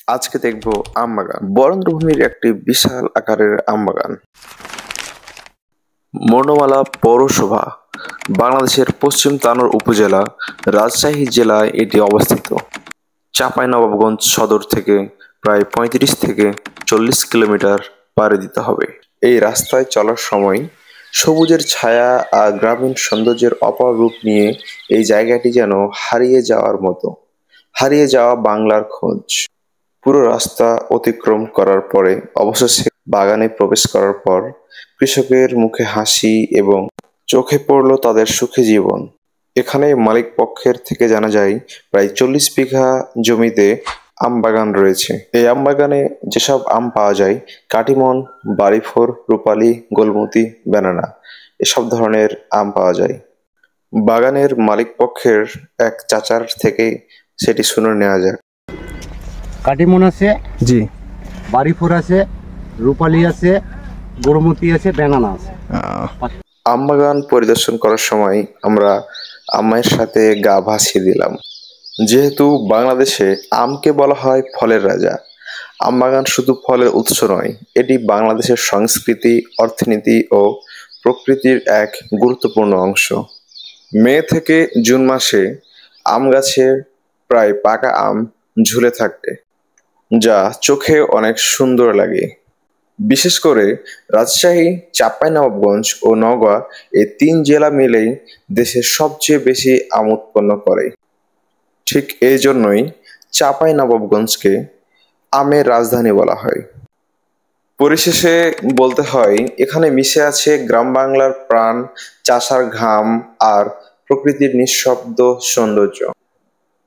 আজকে দেখব আমবাগান। বরেন্দ্রভূমির একটি বিশাল আকারের আমবাগান। বর্ণমালা পৌরসভা বাংলাদেশের পশ্চিম তানোর উপজেলা, রাজশাহী জেলায় এটি অবস্থিত। চাঁপাইনবাবগঞ্জ সদর থেকে প্রায় ৩৫ থেকে ৪০ কিলোমিটার পাড়ি দিতে হবে। এই রাস্তায় চলার সময় সবুজের ছায়া আর গ্রামীণ সৌন্দর্যের অপার রূপ নিয়ে এই জায়গাটি যেন হারিয়ে যাওয়ার মতো, হারিয়ে যাওয়া বাংলার খোঁজ। পুরো রাস্তা অতিক্রম করার পরে অবশেষে বাগানে প্রবেশ করার পর কৃষকের মুখে হাসি এবং চোখে পড়ল তাদের সুখী জীবন। এখানে মালিক পক্ষের থেকে জানা যায় প্রায় ৪০ বিঘা জমিতে আম বাগান রয়েছে। এই আম বাগানে যেসব আম পাওয়া যায় কাটিমন, বাড়িফোর, রূপালী, গোলমতি, ব্যানানা এসব ধরনের আম পাওয়া যায়। বাগানের মালিক পক্ষের এক চাচার থেকে সেটি শুনে নেওয়া যাক। কাটিমন আছে, জি, বাড়িফোর আছে, রূপালী আছে, গোলমতি আছে, ব্যানানা আছে। আম বাগান পরিদর্শন করার সময় আমরা আম্মায়ের সাথে গা ভাসিয়ে দিলাম। যেহেতু বাংলাদেশে আমকে বলা হয় ফলের রাজা, আম বাগান শুধু ফলের উৎস নয়, এটি বাংলাদেশের সংস্কৃতি, অর্থনীতি ও প্রকৃতির এক গুরুত্বপূর্ণ অংশ। মে থেকে জুন মাসে আম গাছে প্রায় পাকা আম ঝুলে থাকে, যা চোখে অনেক সুন্দর লাগে। বিশেষ করে রাজশাহী, চাঁপাইনবাবগঞ্জ ও নওগাঁ এই ৩ জেলা মিলেই দেশের সবচেয়ে বেশি আম উৎপন্ন করে। ঠিক এই জন্যই চাঁপাইনবাবগঞ্জকে আমের রাজধানী বলা হয়। পরিশেষে বলতে হয়, এখানে মিশে আছে গ্রাম বাংলার প্রাণ, চাষার ঘাম আর প্রকৃতির নিঃশব্দ সৌন্দর্য।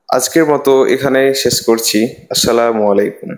আজকের মতো এখানে শেষ করছি। আসসালামু আলাইকুম।